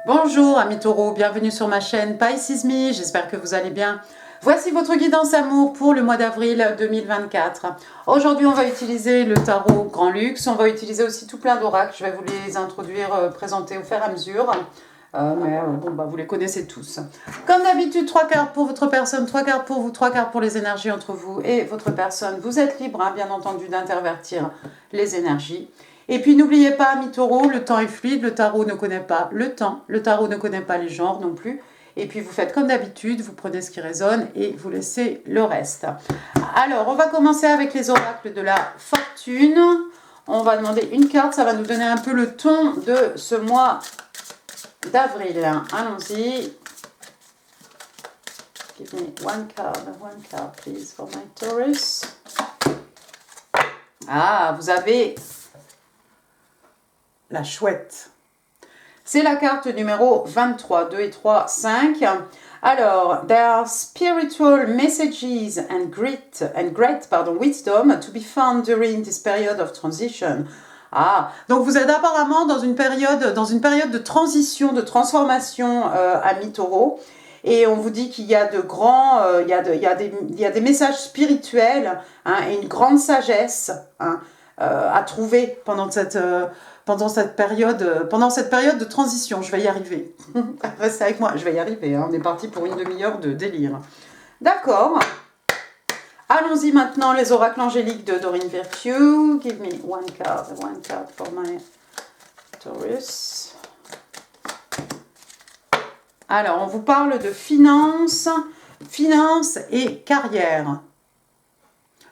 Bonjour amis taureaux, bienvenue sur ma chaîne Pisces Me, j'espère que vous allez bien. Voici votre guidance amour pour le mois d'avril 2024. Aujourd'hui on va utiliser le tarot Grand Luxe, on va utiliser aussi tout plein d'oracles, je vais vous les introduire, présenter au fur et à mesure. Vous les connaissez tous. Comme d'habitude, 3 cartes pour votre personne, 3 cartes pour vous, 3 cartes pour les énergies entre vous et votre personne. Vous êtes libre, bien entendu, d'intervertir les énergies. Et puis n'oubliez pas, amis taureaux, le temps est fluide, le tarot ne connaît pas le temps, le tarot ne connaît pas les genres non plus. Et puis vous faites comme d'habitude, vous prenez ce qui résonne et vous laissez le reste. Alors, on va commencer avec les oracles de la fortune. On va demander une carte, ça va nous donner un peu le ton de ce mois d'avril. Allons-y. Give me one card please for my Taurus. Ah, vous avez la chouette. C'est la carte numéro 23, 2 et 3, 5. Alors, there are spiritual messages and great wisdom to be found during this period of transition. Ah, donc vous êtes apparemment dans une période de transition, de transformation, amis taureaux. Et on vous dit qu'il y a de grands, il y a des messages spirituels et une grande sagesse à trouver pendant cette période de transition. Je vais y arriver. Restez avec moi, je vais y arriver. On est parti pour une demi-heure de délire. D'accord. Allons-y maintenant, les oracles angéliques de Doreen Virtue. Give me one card for my Taurus. Alors, on vous parle de finances et carrière.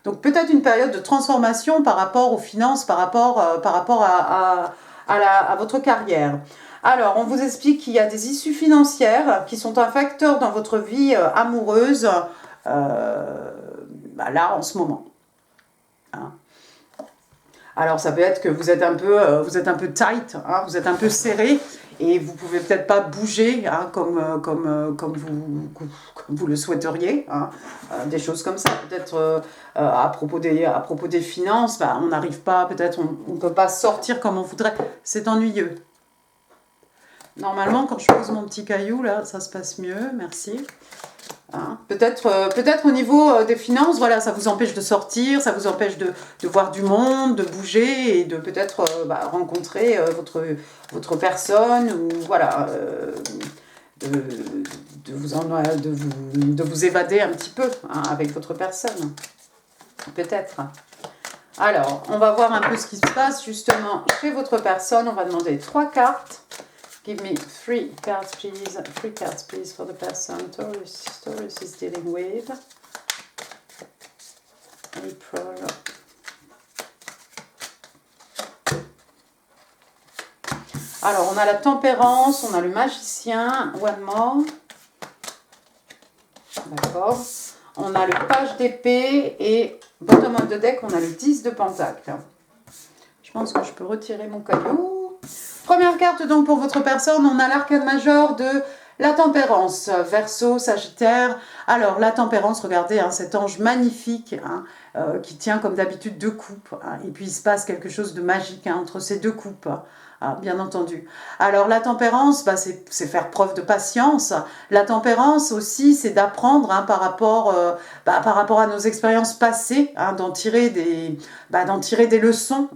Donc peut-être une période de transformation par rapport aux finances, par rapport à votre carrière. Alors, on vous explique qu'il y a des issues financières qui sont un facteur dans votre vie amoureuse, là en ce moment. Alors ça peut être que vous êtes un peu tight, vous êtes un peu serré et vous pouvez peut-être pas bouger comme vous le souhaiteriez, des choses comme ça. Peut-être à propos des finances, on n'arrive pas, peut-être on peut pas sortir comme on voudrait. C'est ennuyeux. Normalement, quand je pose mon petit caillou là, ça se passe mieux. Merci. Peut-être au niveau des finances, voilà, ça vous empêche de sortir, ça vous empêche de voir du monde, de bouger et de peut-être rencontrer votre personne ou voilà, de vous évader un petit peu avec votre personne. Peut-être. Alors, on va voir un peu ce qui se passe justement chez votre personne. On va demander 3 cartes. Give me 3 cards, please. 3 cards, please, for the person Taurus is dealing with. April. Alors, on a la tempérance, on a le magicien. One more. D'accord. On a le page d'épée et bottom of the deck, on a le 10 de pentacle. Je pense que je peux retirer mon caillou. Première carte donc pour votre personne, on a l'arcane majeur de la tempérance, Verseau, Sagittaire. Alors la tempérance, regardez, cet ange magnifique qui tient comme d'habitude 2 coupes. Et puis il se passe quelque chose de magique entre ces 2 coupes. Bien entendu. Alors la tempérance, c'est faire preuve de patience. La tempérance aussi, c'est d'apprendre par rapport à nos expériences passées, d'en tirer des leçons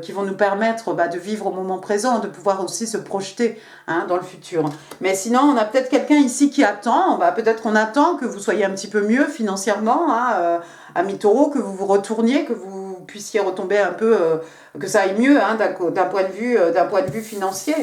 qui vont nous permettre de vivre au moment présent, de pouvoir aussi se projeter dans le futur. Mais sinon, on a peut-être quelqu'un ici qui attend, peut-être qu'on attend que vous soyez un petit peu mieux financièrement, amis taureaux, que vous vous retourniez, que vous puissiez retomber un peu, que ça aille mieux d'un point de vue financier.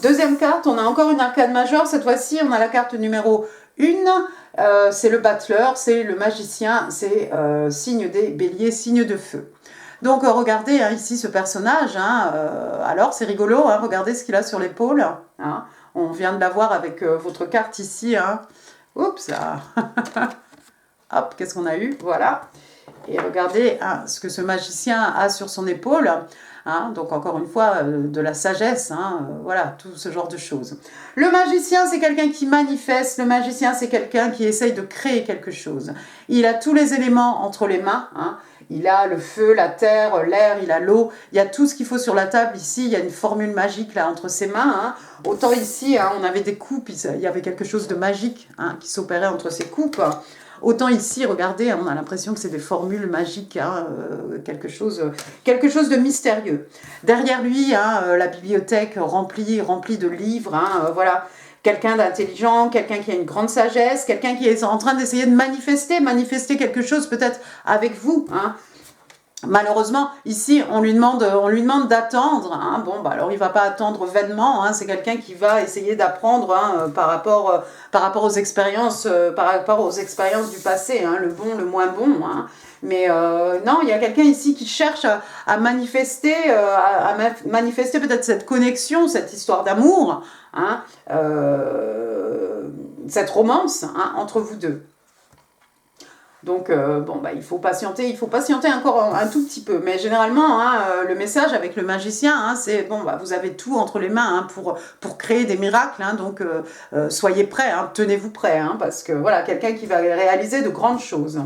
Deuxième carte, on a encore une arcane majeure. Cette fois-ci, on a la carte numéro 1. C'est le battleur, c'est le magicien, c'est signe des béliers, signe de feu. Donc regardez ici ce personnage. Alors c'est rigolo, regardez ce qu'il a sur l'épaule. On vient de l'avoir avec votre carte ici. Oups là. Hop, qu'est-ce qu'on a eu? Voilà. Et regardez ce que ce magicien a sur son épaule. Donc encore une fois, de la sagesse, voilà, tout ce genre de choses. Le magicien, c'est quelqu'un qui manifeste. Le magicien, c'est quelqu'un qui essaye de créer quelque chose. Il a tous les éléments entre les mains. il a le feu, la terre, l'air, il a l'eau. Il y a tout ce qu'il faut sur la table ici. Il y a une formule magique là entre ses mains. Hein. Autant ici, hein, on avait des coupes, il y avait quelque chose de magique hein, qui s'opérait entre ces coupes. Autant ici, regardez, on a l'impression que c'est des formules magiques, hein, quelque chose de mystérieux. Derrière lui, hein, la bibliothèque remplie de livres, hein, voilà. Quelqu'un d'intelligent, quelqu'un qui a une grande sagesse, quelqu'un qui est en train d'essayer de manifester quelque chose peut-être avec vous. Hein. Malheureusement, ici, on lui demande d'attendre. Hein. Bon, bah alors il va pas attendre vainement. Hein. C'est quelqu'un qui va essayer d'apprendre hein, par rapport aux expériences, du passé, hein, le bon, le moins bon. Hein. Mais non, il y a quelqu'un ici qui cherche à manifester peut-être cette connexion, cette histoire d'amour, hein, cette romance hein, entre vous deux. Donc, bon, bah, il faut patienter encore un tout petit peu. Mais généralement, hein, le message avec le magicien, hein, c'est, bon, bah, vous avez tout entre les mains hein, pour créer des miracles. Hein, donc, soyez prêts, hein, tenez-vous prêts, hein, parce que, voilà, quelqu'un qui va réaliser de grandes choses.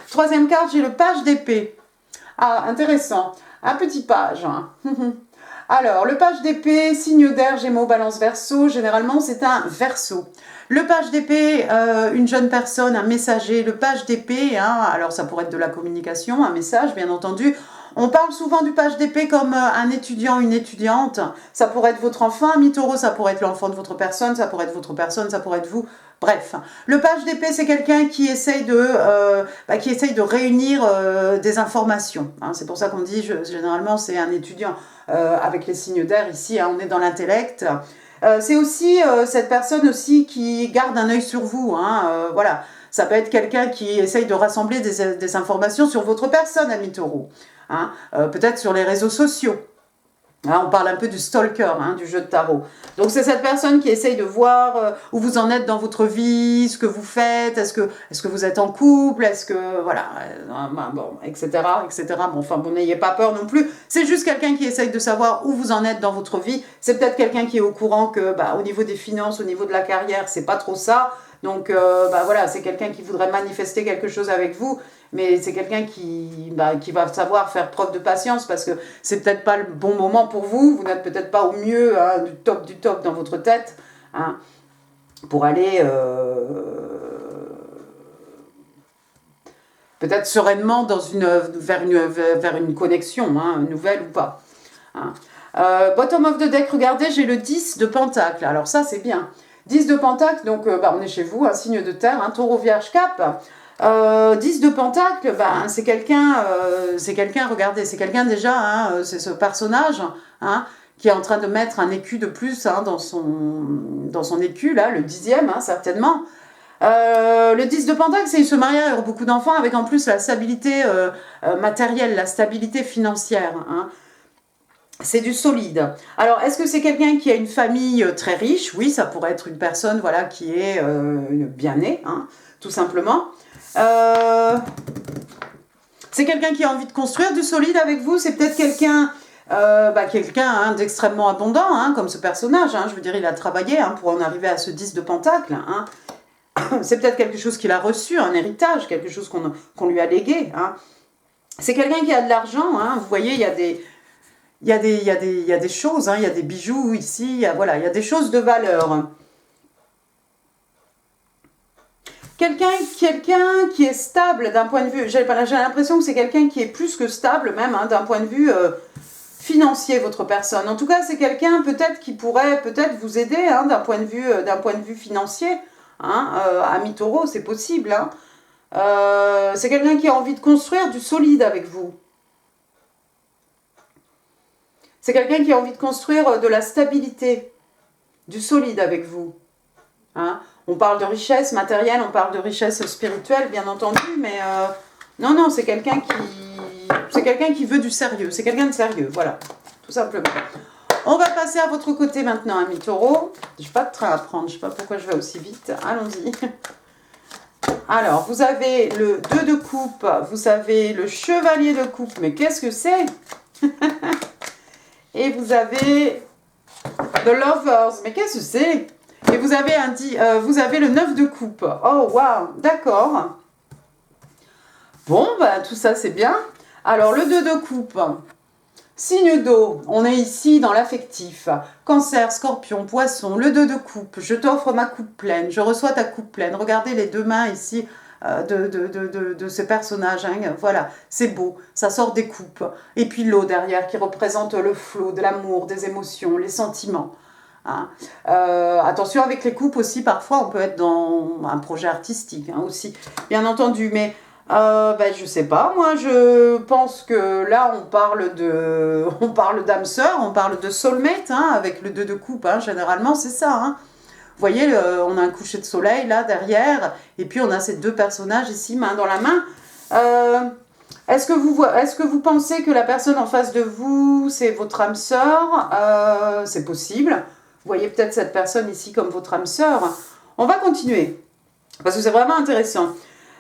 Troisième carte, j'ai le page d'épée. Ah, intéressant. Un petit page. Hein. Alors, le page d'épée, signe d'air, Gémeaux, Balance, Verseau. Généralement, c'est un Verseau. Le page d'épée, une jeune personne, un messager. Le page d'épée, hein, alors ça pourrait être de la communication, un message, bien entendu. On parle souvent du page d'épée comme un étudiant, une étudiante. Ça pourrait être votre enfant, mi-taureau, ça pourrait être l'enfant de votre personne, ça pourrait être votre personne, ça pourrait être vous. Bref, le page d'épée, c'est quelqu'un qui essaye de réunir des informations. Hein. C'est pour ça qu'on dit, généralement, c'est un étudiant avec les signes d'air. Ici, hein, on est dans l'intellect. C'est aussi cette personne aussi qui garde un œil sur vous. Hein, voilà, ça peut être quelqu'un qui essaye de rassembler des informations sur votre personne, ami taureau. Hein, peut-être sur les réseaux sociaux. Hein, on parle un peu du stalker, hein, du jeu de tarot. Donc c'est cette personne qui essaye de voir où vous en êtes dans votre vie, ce que vous faites, est-ce que vous êtes en couple, est-ce que voilà, bon, etc. Bon, enfin, bon, n'ayez pas peur non plus. C'est juste quelqu'un qui essaye de savoir où vous en êtes dans votre vie. C'est peut-être quelqu'un qui est au courant que, bah, au niveau des finances, au niveau de la carrière, c'est pas trop ça. Donc, bah voilà, c'est quelqu'un qui voudrait manifester quelque chose avec vous. Mais c'est quelqu'un qui va savoir faire preuve de patience parce que c'est peut-être pas le bon moment pour vous. Vous n'êtes peut-être pas au mieux hein, du top dans votre tête hein, pour aller peut-être sereinement vers une connexion, hein, nouvelle ou pas. Hein. Bottom of the deck, regardez, j'ai le 10 de Pentacle. Alors ça, c'est bien. 10 de Pentacle, donc bah, on est chez vous, un signe de terre, un taureau vierge cap. 10 de Pentacle, ben, c'est quelqu'un, regardez, c'est quelqu'un déjà, hein, c'est ce personnage hein, qui est en train de mettre un écu de plus hein, dans son écu, là, le 10e, hein, certainement. Le 10 de Pentacle, c'est se marier avec beaucoup d'enfants, avec en plus la stabilité matérielle, la stabilité financière. Hein. C'est du solide. Alors, est-ce que c'est quelqu'un qui a une famille très riche? Oui, ça pourrait être une personne voilà, qui est bien née, hein, tout simplement. C'est quelqu'un qui a envie de construire du solide avec vous. C'est peut-être quelqu'un hein, d'extrêmement abondant, hein, comme ce personnage. Hein, je veux dire, il a travaillé hein, pour en arriver à ce 10 de Pentacle. Hein. C'est peut-être quelque chose qu'il a reçu, un héritage, quelque chose qu'on lui a légué. Hein. C'est quelqu'un qui a de l'argent. Hein. Vous voyez, il y a des choses, hein, il y a des bijoux ici. Il y a des choses de valeur. Quelqu'un qui est stable d'un point de vue, j'ai l'impression que c'est quelqu'un qui est plus que stable même hein, d'un point de vue financier, votre personne. En tout cas, c'est quelqu'un peut-être qui pourrait peut-être vous aider hein, d'un point de vue financier. Hein, ami taureau, c'est possible. Hein. C'est quelqu'un qui a envie de construire du solide avec vous. C'est quelqu'un qui a envie de construire de la stabilité, du solide avec vous. Hein. On parle de richesse matérielle, on parle de richesse spirituelle, bien entendu, mais non, c'est quelqu'un qui veut du sérieux, c'est quelqu'un de sérieux, voilà, tout simplement. On va passer à votre côté maintenant, ami taureau. Je n'ai pas de train à prendre, je ne sais pas pourquoi je vais aussi vite, allons-y. Alors, vous avez le 2 de coupe, vous avez le chevalier de coupe, mais qu'est-ce que c'est? Et vous avez The Lovers, mais qu'est-ce que c'est? Et vous avez le 9 de coupe. Oh, waouh, d'accord. Bon, bah, tout ça, c'est bien. Alors, le 2 de coupe. Signe d'eau, on est ici dans l'affectif. Cancer, scorpion, poisson, le 2 de coupe. Je t'offre ma coupe pleine, je reçois ta coupe pleine. Regardez les deux mains ici de ce personnage. Hein. Voilà, c'est beau, ça sort des coupes. Et puis l'eau derrière qui représente le flot de l'amour, des émotions, les sentiments. Hein. Attention avec les coupes aussi, parfois on peut être dans un projet artistique hein, aussi, bien entendu, mais je sais pas, moi je pense que là on parle d'âme sœur, on parle de soulmate hein, avec le 2 de coupe, hein, généralement c'est ça. Hein. Vous voyez, on a un coucher de soleil là derrière, et puis on a ces deux personnages ici, main dans la main. Est-ce que vous pensez que la personne en face de vous, c'est votre âme sœur? C'est possible. Vous voyez peut-être cette personne ici comme votre âme sœur. On va continuer, parce que c'est vraiment intéressant.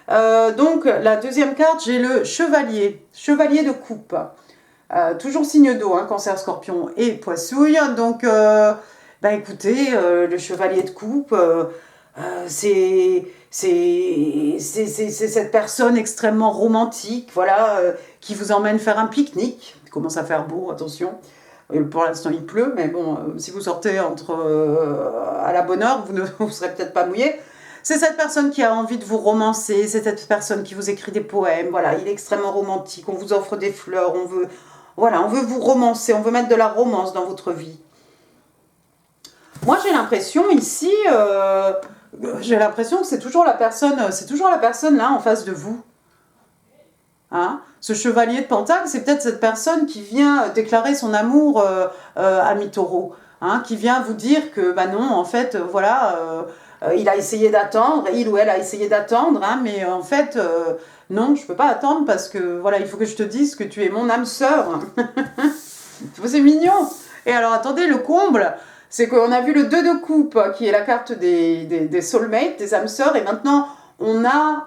Donc, la deuxième carte, j'ai le chevalier. Chevalier de coupe. Toujours signe d'eau, hein, cancer, scorpion et poissouille. Donc, écoutez, le chevalier de coupe, c'est cette personne extrêmement romantique, voilà, qui vous emmène faire un pique-nique. Il commence à faire beau, attention. Pour l'instant, il pleut, mais bon, si vous sortez à la bonne heure, vous ne serez peut-être pas mouillé. C'est cette personne qui a envie de vous romancer, c'est cette personne qui vous écrit des poèmes, voilà, il est extrêmement romantique, on vous offre des fleurs, on veut vous romancer, on veut mettre de la romance dans votre vie. Moi, j'ai l'impression ici, que c'est toujours la personne là en face de vous. Hein, ce chevalier de Pentacle, c'est peut-être cette personne qui vient déclarer son amour à mi-taureau, hein, qui vient vous dire que, non, en fait, voilà, il a essayé d'attendre, il ou elle a essayé d'attendre, hein, mais en fait, non, je ne peux pas attendre parce que, voilà, il faut que je te dise que tu es mon âme sœur. C'est mignon. Et alors, attendez, le comble, c'est qu'on a vu le 2 de coupe, qui est la carte des soulmates, des âmes sœurs, et maintenant, on a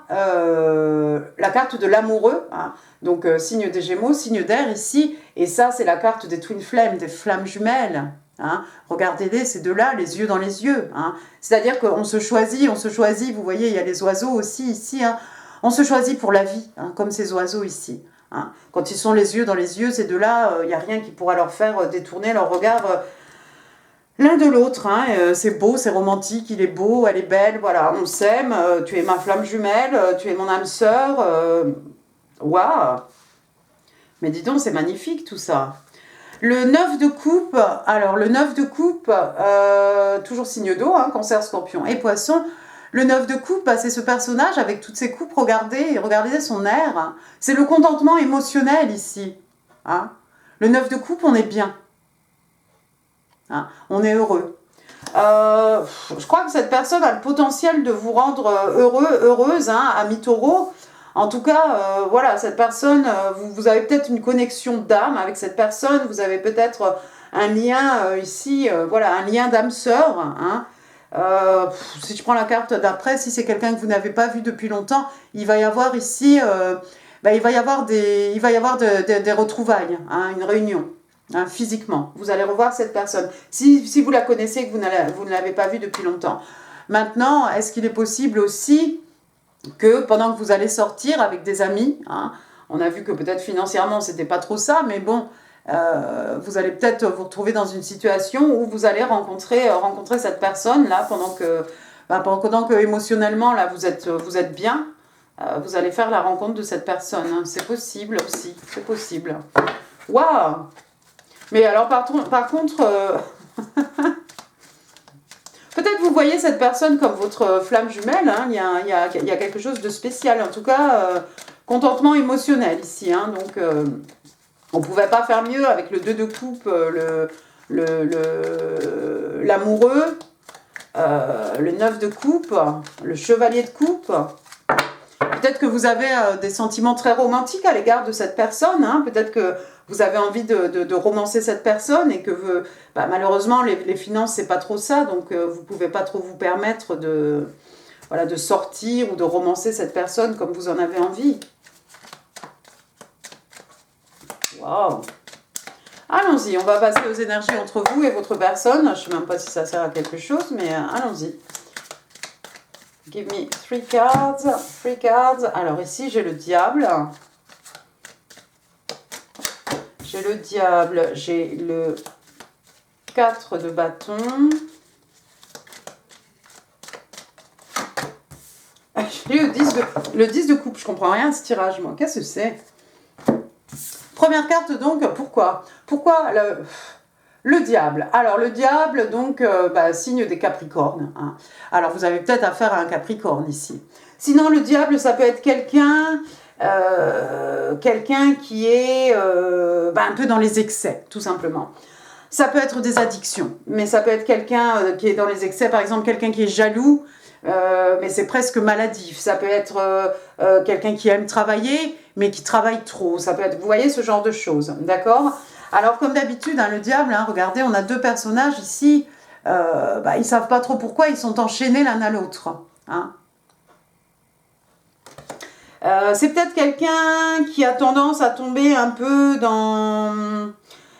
la carte de l'amoureux, hein, donc signe des Gémeaux, signe d'air ici, et ça c'est la carte des twin flames, des flammes jumelles. Hein. Regardez-les, ces deux-là, les yeux dans les yeux. Hein. C'est-à-dire qu'on se choisit, vous voyez, il y a les oiseaux aussi ici, hein. On se choisit pour la vie, hein, comme ces oiseaux ici. Hein. Quand ils sont les yeux dans les yeux, ces deux-là, il n'y a rien qui pourra leur faire détourner leur regard l'un de l'autre, hein, c'est beau, c'est romantique, il est beau, elle est belle, voilà, on s'aime, tu es ma flamme jumelle, tu es mon âme sœur, waouh. Mais dis donc, c'est magnifique tout ça. Le 9 de coupe, alors le 9 de coupe, toujours signe d'eau, hein, cancer, scorpion et poisson. Le 9 de coupe, c'est ce personnage avec toutes ses coupes, regardez son air, hein. C'est le contentement émotionnel ici. Hein. Le 9 de coupe, on est bien. Hein, on est heureux. Je crois que cette personne a le potentiel de vous rendre heureuse, hein, à mi-taureau. En tout cas, voilà, cette personne, vous avez peut-être une connexion d'âme avec cette personne, vous avez peut-être un lien ici, voilà, un lien d'âme sœur. Hein. Si je prends la carte d'après, si c'est quelqu'un que vous n'avez pas vu depuis longtemps, il va y avoir ici, il va y avoir des retrouvailles, hein, une réunion. Hein, physiquement, vous allez revoir cette personne si vous la connaissez et que vous ne l'avez pas vue depuis longtemps. Maintenant, est-ce qu'il est possible aussi que pendant que vous allez sortir avec des amis, hein, on a vu que peut-être financièrement c'était pas trop ça, mais bon, vous allez peut-être vous retrouver dans une situation où vous allez rencontrer cette personne là pendant que émotionnellement là vous êtes bien, vous allez faire la rencontre de cette personne. Hein. C'est possible aussi, c'est possible. Waouh! Mais alors, par contre, peut-être vous voyez cette personne comme votre flamme jumelle, hein, il y a quelque chose de spécial, en tout cas, contentement émotionnel ici. Hein, donc, on ne pouvait pas faire mieux avec le 2 de coupe, l'amoureux, le 9 de coupe, le chevalier de coupe. Peut-être que vous avez des sentiments très romantiques à l'égard de cette personne, hein, peut-être que vous avez envie de romancer cette personne et que malheureusement les finances c'est pas trop ça, donc vous pouvez pas trop vous permettre de sortir ou de romancer cette personne comme vous en avez envie. Waouh! Allons-y, on va passer aux énergies entre vous et votre personne. Je sais même pas si ça sert à quelque chose, mais allons-y. Give me 3 cards. 3 cards. Alors ici, j'ai le diable. J'ai le diable. J'ai le 4 de bâton. J'ai le 10 de coupe. Je comprends rien à ce tirage, moi. Qu'est-ce que c'est? Première carte, donc, pourquoi? Pourquoi le diable? Alors, le diable, donc, signe des Capricornes. Hein. Alors, vous avez peut-être affaire à un Capricorne ici. Sinon, le diable, ça peut être quelqu'un qui est un peu dans les excès, tout simplement. Ça peut être des addictions, mais ça peut être quelqu'un qui est dans les excès, par exemple, quelqu'un qui est jaloux, mais c'est presque maladif. Ça peut être quelqu'un qui aime travailler, mais qui travaille trop. Ça peut être, vous voyez, ce genre de choses, d'accord? Alors, comme d'habitude, hein, le diable, hein, regardez, on a deux personnages ici, ils ne savent pas trop pourquoi, ils sont enchaînés l'un à l'autre. Hein. C'est peut-être quelqu'un qui a tendance à tomber un peu dans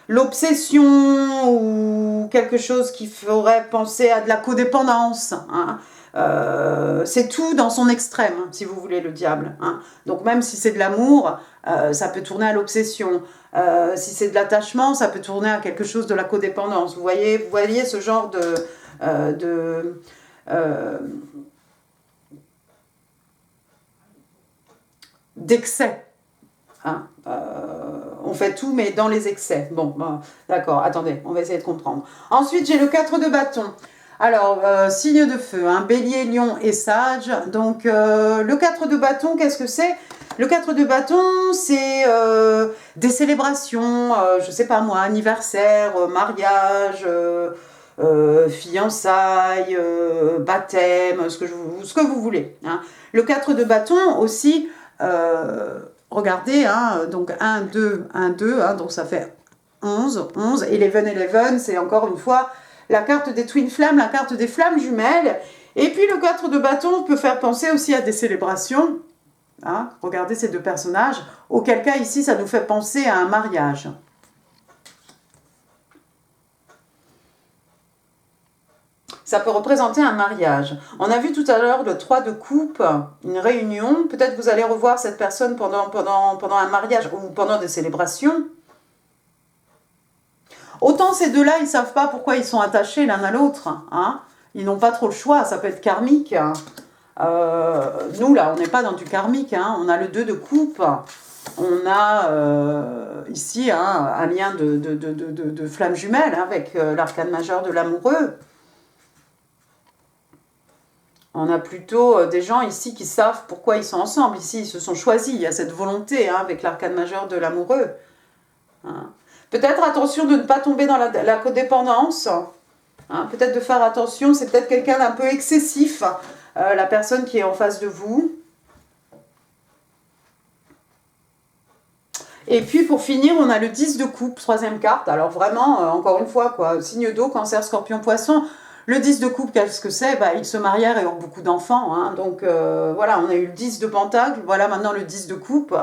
l'obsession ou quelque chose qui ferait penser à de la codépendance. Hein. C'est tout dans son extrême, si vous voulez, le diable. Hein. Donc même si c'est de l'amour, ça peut tourner à l'obsession. Si c'est de l'attachement, ça peut tourner à quelque chose de la codépendance. Vous voyez ce genre d'excès. Hein. On fait tout, mais dans les excès. Bon, d'accord, attendez, on va essayer de comprendre. Ensuite, j'ai le 4 de bâton. Alors, signe de feu, hein, bélier, lion et sage. Donc, le 4 de bâton, qu'est-ce que c'est? Le 4 de bâton, c'est des célébrations, je sais pas moi, anniversaire, mariage, fiançailles, baptême, ce que vous voulez. Hein. Le 4 de bâton aussi, regardez, hein, donc 1, 2, 1, 2, hein, donc ça fait 11, 11, et 11, c'est encore une fois la carte des Twin Flammes, la carte des flammes jumelles. Et puis le 4 de bâton peut faire penser aussi à des célébrations. Hein, regardez ces deux personnages. Auquel cas, ici, ça nous fait penser à un mariage. Ça peut représenter un mariage. On a vu tout à l'heure le 3 de coupe, une réunion. Peut-être que vous allez revoir cette personne pendant un mariage ou pendant des célébrations. Autant ces deux-là, ils ne savent pas pourquoi ils sont attachés l'un à l'autre. Hein. Ils n'ont pas trop le choix, ça peut être karmique. Hein. Nous, là, on n'est pas dans du karmique. Hein. On a le 2 de coupe. On a ici hein, un lien de flamme jumelle hein, avec l'arcane majeur de l'amoureux. On a plutôt des gens ici qui savent pourquoi ils sont ensemble. Ici, ils se sont choisis. Il y a cette volonté hein, avec l'arcane majeur de l'amoureux. Hein. Peut-être attention de ne pas tomber dans la codépendance. Hein. Peut-être de faire attention. C'est peut-être quelqu'un d'un peu excessif. La personne qui est en face de vous. Et puis pour finir, on a le 10 de coupe, troisième carte. Alors vraiment, encore une fois, quoi, signe d'eau, cancer, scorpion, poisson. Le 10 de coupe, qu'est-ce que c'est? Ils se marièrent et ont beaucoup d'enfants. Hein. Donc voilà, on a eu le 10 de pentacle. Voilà maintenant le 10 de coupe.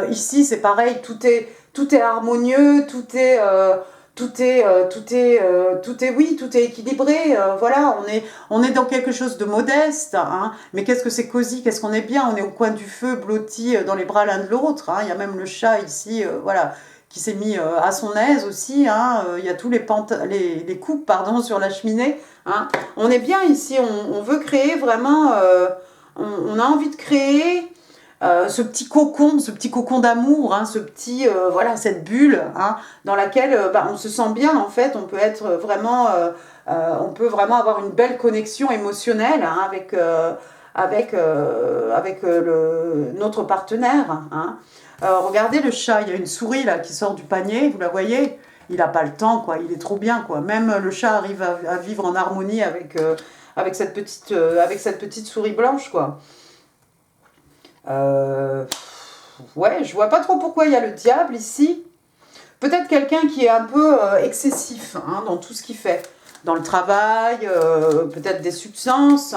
Ici, c'est pareil, tout est harmonieux, tout est équilibré. Voilà, on est dans quelque chose de modeste. Hein. Mais qu'est-ce que c'est cosy? Qu'est-ce qu'on est bien? On est au coin du feu, blotti dans les bras l'un de l'autre. Hein. Il y a même le chat ici, voilà, qui s'est mis à son aise aussi. Hein. Il y a tous les coupes pardon, sur la cheminée. Hein. On est bien ici. On veut créer vraiment. On a envie de créer. Ce petit cocon d'amour, hein, voilà, cette bulle hein, dans laquelle on se sent bien en fait, on peut être vraiment, on peut vraiment avoir une belle connexion émotionnelle hein, avec notre partenaire. Hein. Regardez le chat, il y a une souris là qui sort du panier, vous la voyez? Il n'a pas le temps, quoi, il est trop bien, quoi. Même le chat arrive à vivre en harmonie avec cette petite souris blanche, quoi. Ouais, je vois pas trop pourquoi il y a le diable ici. Peut-être quelqu'un qui est un peu excessif hein, dans tout ce qu'il fait. Dans le travail, peut-être des substances.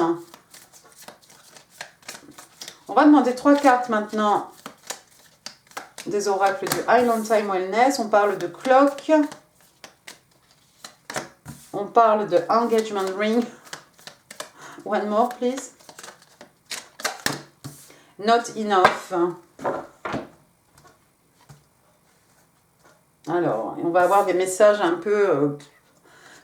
On va demander 3 cartes maintenant des oracles du Island Time Wellness. On parle de clock. On parle de engagement ring. One more, please. Not enough. Alors, on va avoir des messages un peu...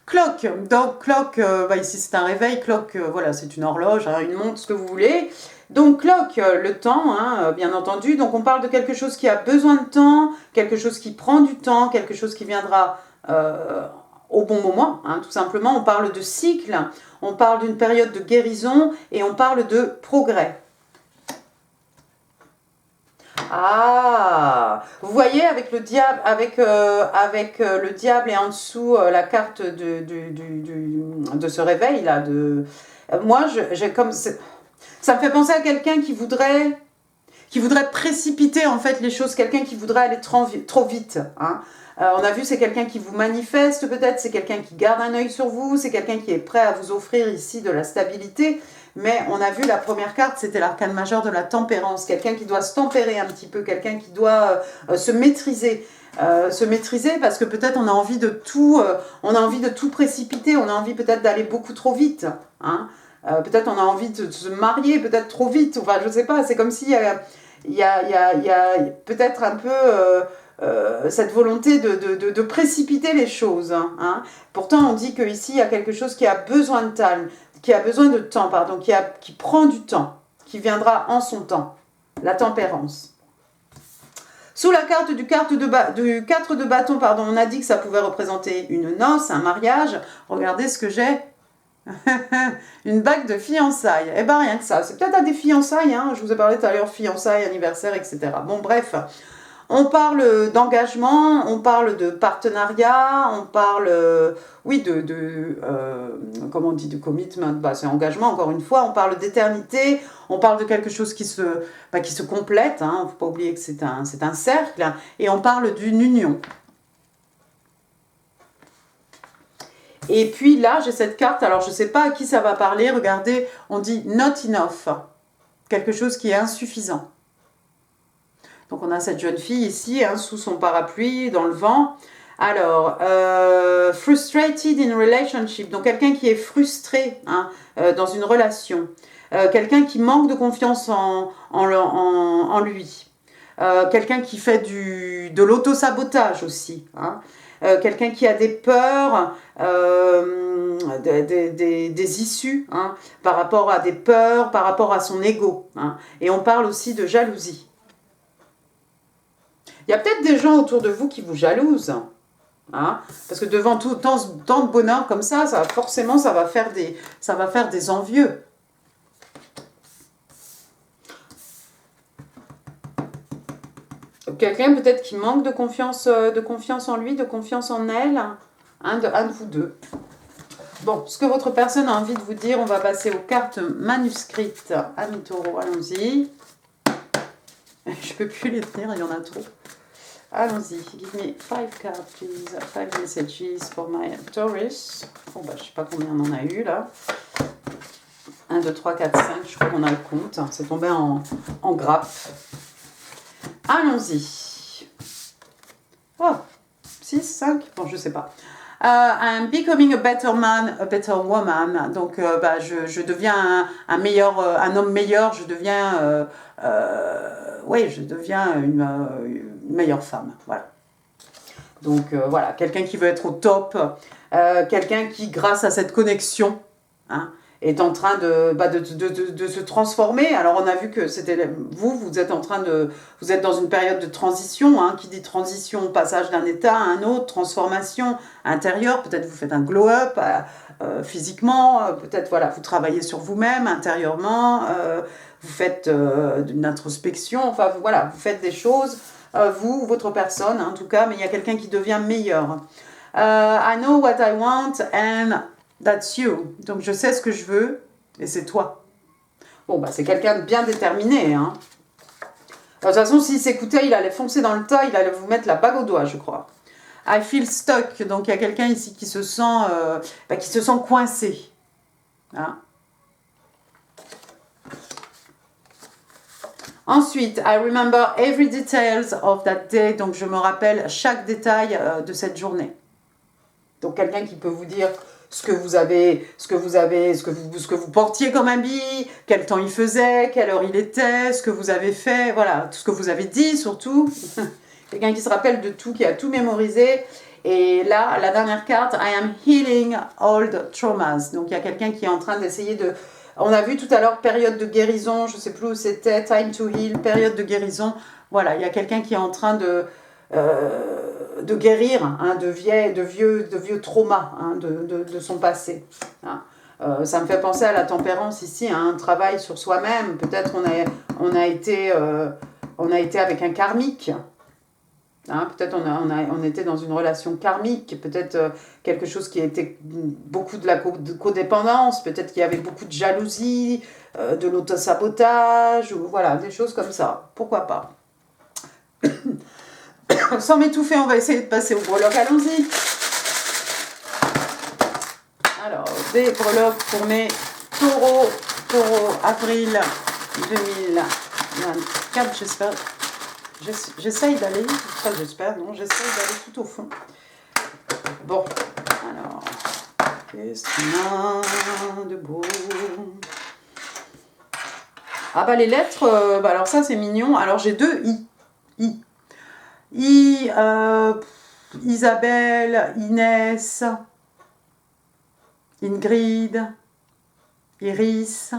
Clock, donc clock, ici c'est un réveil, clock, voilà, c'est une horloge, hein, une montre, ce que vous voulez. Donc clock, le temps, hein, bien entendu. Donc on parle de quelque chose qui a besoin de temps, quelque chose qui prend du temps, quelque chose qui viendra au bon moment, hein, tout simplement. On parle de cycle, on parle d'une période de guérison et on parle de progrès. Ah, vous voyez avec le diable, avec le diable et en dessous la carte de ce réveil là. Moi, j'ai comme ça me fait penser à quelqu'un qui voudrait précipiter en fait les choses, quelqu'un qui voudrait aller trop vite. Hein. On a vu, c'est quelqu'un qui vous manifeste peut-être, c'est quelqu'un qui garde un œil sur vous, c'est quelqu'un qui est prêt à vous offrir ici de la stabilité. Mais on a vu la première carte, c'était l'arcane majeur de la tempérance. Quelqu'un qui doit se tempérer un petit peu, quelqu'un qui doit se maîtriser. Parce que peut-être on a envie de tout, précipiter, on a envie peut-être d'aller beaucoup trop vite. Hein. Peut-être on a envie de se marier, peut-être trop vite. Enfin, je sais pas, c'est comme s'il y a peut-être un peu cette volonté de précipiter les choses. Hein. Pourtant, on dit qu'ici, il y a quelque chose qui a besoin de temps. Qui prend du temps, qui viendra en son temps, la tempérance. Sous la carte du 4 de bâton, on a dit que ça pouvait représenter une noce, un mariage. Regardez ce que j'ai. Une bague de fiançailles. Eh bien, rien que ça. C'est peut-être à des fiançailles, hein. Je vous ai parlé tout à l'heure, fiançailles, anniversaire, etc. Bon, bref. On parle d'engagement, on parle de partenariat, on parle, comment on dit, de commitment, c'est engagement, encore une fois, on parle d'éternité, on parle de quelque chose qui se complète, hein, faut pas oublier que c'est un cercle, et on parle d'une union. Et puis là, j'ai cette carte, alors je ne sais pas à qui ça va parler, regardez, on dit not enough, quelque chose qui est insuffisant. Donc on a cette jeune fille ici, hein, sous son parapluie, dans le vent. Alors, frustrated in relationship, donc quelqu'un qui est frustré, hein, dans une relation. Quelqu'un qui manque de confiance en lui. Quelqu'un qui fait de l'auto-sabotage aussi. Hein. Quelqu'un qui a des peurs, des issues, hein, par rapport à des peurs, par rapport à son ego. Hein. Et on parle aussi de jalousie. Il y a peut-être des gens autour de vous qui vous jalousent. Hein, parce que devant tant de bonheur comme ça, ça va faire des envieux. Quelqu'un peut-être qui manque de confiance en lui, de confiance en elle. Un de vous deux. Bon, ce que votre personne a envie de vous dire, on va passer aux cartes manuscrites. Amis taureaux, allons-y. Je peux plus les tenir, il y en a trop. Allons-y, give me 5 cards, please. 5 messages for my Taurus. Bon, je sais pas combien on en a eu là. 1, 2, 3, 4, 5, je crois qu'on a le compte. C'est tombé en grappe. Allons-y. Oh, 6, 5, bon, je sais pas. I'm becoming a better man, a better woman. Donc, je deviens un homme meilleur. Je deviens, une meilleure femme. Voilà. Donc, voilà, quelqu'un qui veut être au top, quelqu'un qui, grâce à cette connexion, hein, est en train de se transformer. Alors, on a vu que c'était vous êtes vous êtes dans une période de transition, hein, qui dit transition, passage d'un état à un autre, transformation intérieure. Peut-être vous faites un glow-up physiquement, peut-être voilà, vous travaillez sur vous-même intérieurement, vous faites une introspection, enfin voilà, vous faites des choses, votre personne en tout cas, mais il y a quelqu'un qui devient meilleur. I know what I want and that's you. Donc je sais ce que je veux et c'est toi. Bon, c'est quelqu'un de bien déterminé. Hein. De toute façon, s'il s'écoutait, il allait foncer dans le tas, il allait vous mettre la bague au doigt, je crois. I feel stuck. Donc il y a quelqu'un ici qui se sent coincé. Hein. Ensuite, I remember every details of that day. Donc je me rappelle chaque détail de cette journée. Donc quelqu'un qui peut vous dire ce que vous portiez comme habit, quel temps il faisait, quelle heure il était, ce que vous avez fait, voilà, tout ce que vous avez dit surtout. Quelqu'un qui se rappelle de tout, qui a tout mémorisé. Et là, la dernière carte, I am healing old traumas. Donc il y a quelqu'un qui est en train d'essayer de... On a vu tout à l'heure période de guérison, je ne sais plus où c'était, time to heal, période de guérison. Voilà, il y a quelqu'un qui est en train de guérir hein, de vieux traumas hein, de son passé. Hein. Ça me fait penser à la tempérance ici, hein, un travail sur soi-même. Peut-être on a été avec un karmique. Hein, peut-être on était dans une relation karmique, peut-être quelque chose qui était beaucoup de la codépendance, peut-être qu'il y avait beaucoup de jalousie, de l'autosabotage, ou voilà, des choses comme ça. Pourquoi pas. Sans m'étouffer, on va essayer de passer au breloque, allons-y. Alors, des breloques pour mes taureaux, avril 2024, j'espère. J'essaye d'aller, enfin j'espère, non, j'essaye d'aller tout au fond. Bon, alors, qu'est-ce qu'on a de beau? Ah bah les lettres, bah alors ça c'est mignon. Alors j'ai deux I. Isabelle, Inès, Ingrid, Iris.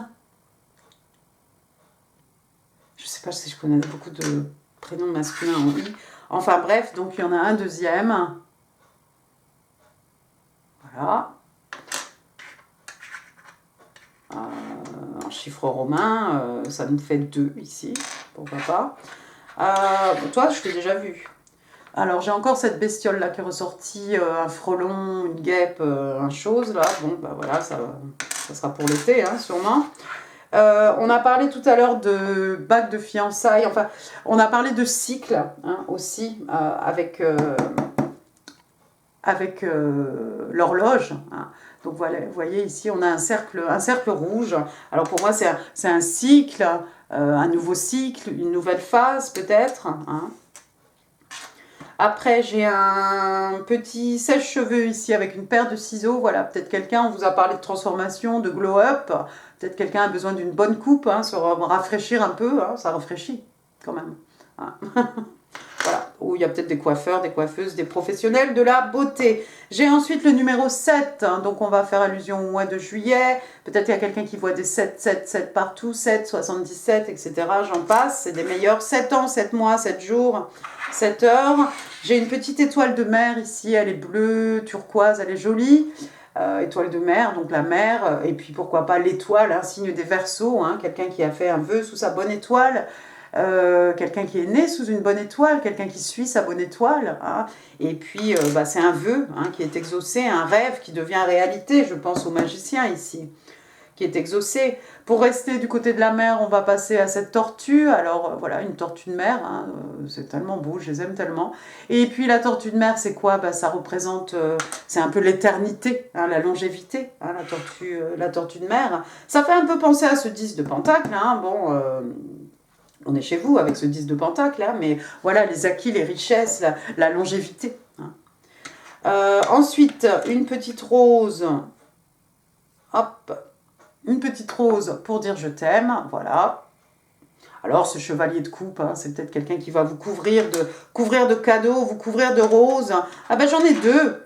Je sais pas si je connais beaucoup de prénom masculin en I. Enfin bref, donc il y en a un deuxième. Voilà. En chiffre romain, ça nous fait 2 ici. Pourquoi pas. Toi, je t'ai déjà vu. Alors j'ai encore cette bestiole là qui est ressortie, un frelon, une guêpe, un chose là. Bon, bah voilà, ça sera pour l'été, hein, sûrement. On a parlé tout à l'heure de bague de fiançailles, enfin, on a parlé de cycle hein, aussi, avec l'horloge. Hein. Donc voilà, vous voyez ici, on a un cercle rouge. Alors pour moi, c'est un cycle, un nouveau cycle, une nouvelle phase peut-être. Hein. Après, j'ai un petit sèche-cheveux ici avec une paire de ciseaux. Voilà, peut-être quelqu'un, on vous a parlé de transformation, de glow-up. Peut-être quelqu'un a besoin d'une bonne coupe, hein, se rafraîchir un peu. Hein, ça rafraîchit quand même. Hein. Voilà, ou il y a peut-être des coiffeurs, des coiffeuses, des professionnels de la beauté. J'ai ensuite le numéro 7, hein, donc on va faire allusion au mois de juillet. Peut-être qu'il y a quelqu'un qui voit des 7, 7, 7 partout, 7, 77, etc. J'en passe, c'est des meilleurs. 7 ans, 7 mois, 7 jours, 7 heures. J'ai une petite étoile de mer ici, elle est bleue, turquoise, elle est jolie. Étoile de mer, donc la mer, et puis pourquoi pas l'étoile, hein, signe des Verseaux, hein, quelqu'un qui a fait un vœu sous sa bonne étoile. Quelqu'un qui est né sous une bonne étoile, quelqu'un qui suit sa bonne étoile, hein. Et puis bah, c'est un vœu hein, qui est exaucé, un rêve qui devient réalité, je pense au magicien ici, qui est exaucé. Pour rester du côté de la mer, on va passer à cette tortue, alors voilà, une tortue de mer, hein, c'est tellement beau, je les aime tellement. Et puis la tortue de mer, c'est quoi? Bah, ça représente, c'est un peu l'éternité, hein, la longévité, hein, la tortue de mer. Ça fait un peu penser à ce 10 de Pentacle, hein, bon... on est chez vous avec ce 10 de Pentacle, hein, mais voilà, les acquis, les richesses, la longévité. Hein. Ensuite, une petite rose. Hop. Une petite rose pour dire je t'aime. Voilà. Alors, ce chevalier de coupe, hein, c'est peut-être quelqu'un qui va vous couvrir de cadeaux, vous couvrir de roses. Ah ben, j'en ai 2.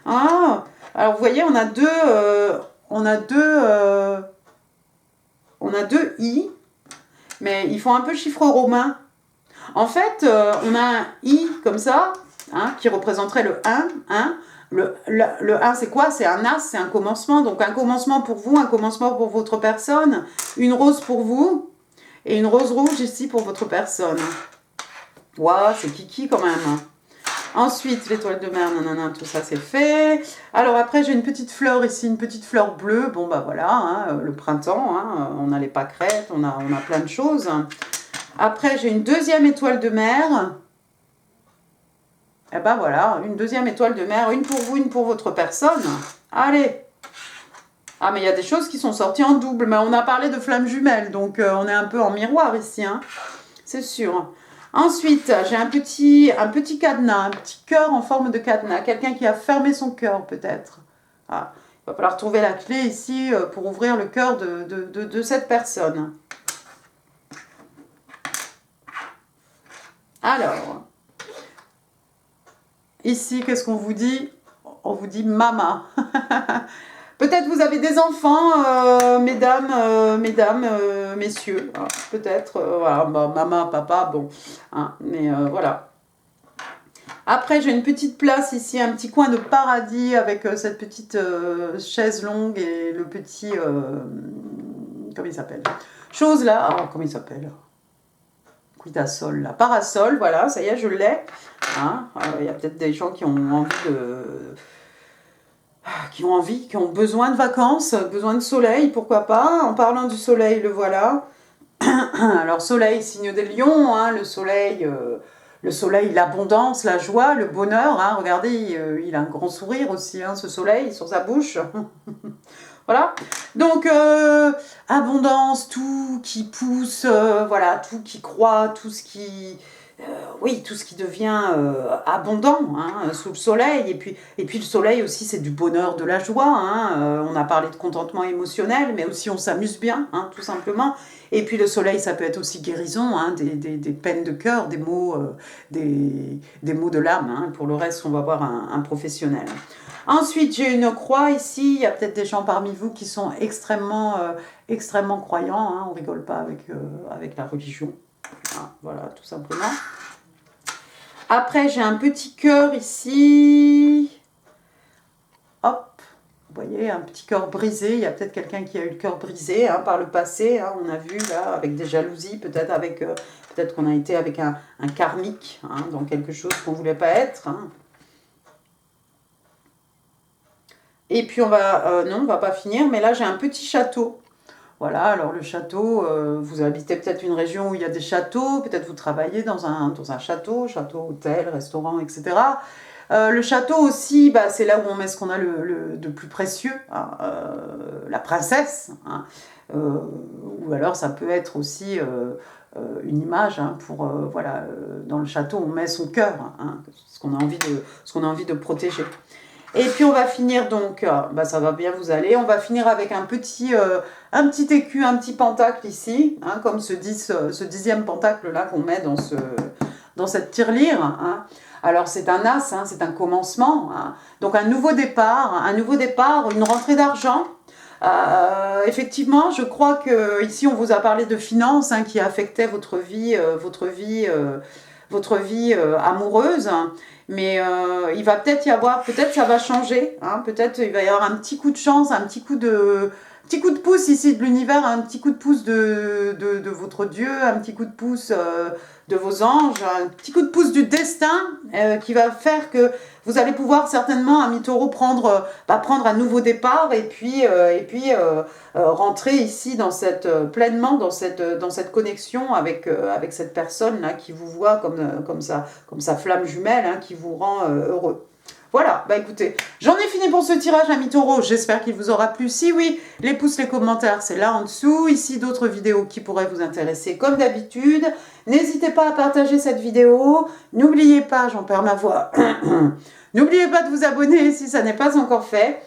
Ah, alors, vous voyez, on a deux I. Mais ils font un peu chiffre romain. En fait, on a un I comme ça, hein, qui représenterait le 1. Hein. Le 1, c'est quoi? C'est un As, c'est un commencement. Donc un commencement pour vous, un commencement pour votre personne. Une rose pour vous et une rose rouge ici pour votre personne. Waouh, c'est kiki quand même. Ensuite, l'étoile de mer, nanana, tout ça c'est fait. Alors après, j'ai une petite fleur ici, une petite fleur bleue. Bon, bah voilà, hein, le printemps, hein, on a les pâquerettes, on a plein de choses. Après, j'ai une deuxième étoile de mer. Et ben voilà, une deuxième étoile de mer, une pour vous, une pour votre personne. Allez. Ah, mais il y a des choses qui sont sorties en double. Mais on a parlé de flammes jumelles, donc on est un peu en miroir ici, hein. C'est sûr. Ensuite, j'ai un petit cadenas, un petit cœur en forme de cadenas. Quelqu'un qui a fermé son cœur, peut-être. Ah, il va falloir trouver la clé ici pour ouvrir le cœur de cette personne. Alors, ici, qu'est-ce qu'on vous dit? On vous dit maman. Peut-être vous avez des enfants, mesdames, messieurs. Hein, peut-être, voilà, bah, maman, papa, bon. Hein, mais voilà. Après, j'ai une petite place ici, un petit coin de paradis avec cette petite chaise longue et le petit... comment il s'appelle? Chose là. Oh, comment il s'appelle? Quidasol, là. Parasol, voilà, ça y est, je l'ai. Hein, y a peut-être des gens qui ont envie de... qui ont besoin de vacances, besoin de soleil, pourquoi pas. En parlant du soleil, le voilà. Alors, soleil, signe des lions, hein, le soleil, l'abondance, la joie, le bonheur. Hein, regardez, il a un grand sourire aussi, hein, ce soleil, sur sa bouche. Voilà. Donc, abondance, tout qui pousse, voilà, tout qui croît, tout ce qui... oui, tout ce qui devient abondant hein, sous le soleil. Et puis le soleil aussi, c'est du bonheur, de la joie. Hein. On a parlé de contentement émotionnel, mais aussi on s'amuse bien, hein, tout simplement. Et puis le soleil, ça peut être aussi guérison, hein, des peines de cœur, des maux de l'âme. Hein. Pour le reste, on va voir un professionnel. Ensuite, j'ai une croix ici. Il y a peut-être des gens parmi vous qui sont extrêmement croyants. Hein. On ne rigole pas avec la religion. Ah, voilà, tout simplement. Après, j'ai un petit cœur ici. Hop, vous voyez, un petit cœur brisé. Il y a peut-être quelqu'un qui a eu le cœur brisé hein, par le passé. Hein, on a vu là, avec des jalousies, peut-être qu'on a été avec un karmique hein, dans quelque chose qu'on ne voulait pas être. Hein. Et puis, on va pas finir, mais là, j'ai un petit château. Voilà, alors le château, vous habitez peut-être une région où il y a des châteaux, peut-être vous travaillez dans un château, hôtel, restaurant, etc. Le château aussi, bah, c'est là où on met ce qu'on a de plus précieux, hein, la princesse. Hein, ou alors ça peut être aussi une image, hein, pour, voilà, dans le château on met son cœur, hein, ce qu'on a envie de protéger. Et puis on va finir donc, bah ça va bien vous aller, on va finir avec un petit écu, un petit pentacle ici, hein, comme ce 10e pentacle là qu'on met dans cette tirelire. Hein. Alors c'est un as, hein, c'est un commencement, hein. Donc un nouveau départ, une rentrée d'argent. Effectivement, je crois que ici on vous a parlé de finances hein, qui affectaient votre vie amoureuse. Mais il va peut-être y avoir, peut-être ça va changer, hein, peut-être il va y avoir un petit coup de chance, un petit coup de pouce ici de l'univers, un petit coup de pouce de votre Dieu, un petit coup de pouce de vos anges, un petit coup de pouce du destin qui va faire que vous allez pouvoir certainement, amis taureaux, prendre un nouveau départ et puis rentrer ici pleinement dans cette connexion avec cette personne là qui vous voit comme sa flamme jumelle hein, qui vous rend heureux. Voilà, bah écoutez, j'en ai fini pour ce tirage, amis taureaux. J'espère qu'il vous aura plu. Si oui, les pouces, les commentaires, c'est là en dessous. Ici, d'autres vidéos qui pourraient vous intéresser comme d'habitude. N'hésitez pas à partager cette vidéo. N'oubliez pas, j'en perds ma voix. N'oubliez pas de vous abonner si ça n'est pas encore fait.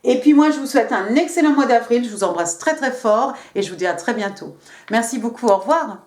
Et puis moi, je vous souhaite un excellent mois d'avril. Je vous embrasse très très fort et je vous dis à très bientôt. Merci beaucoup, au revoir.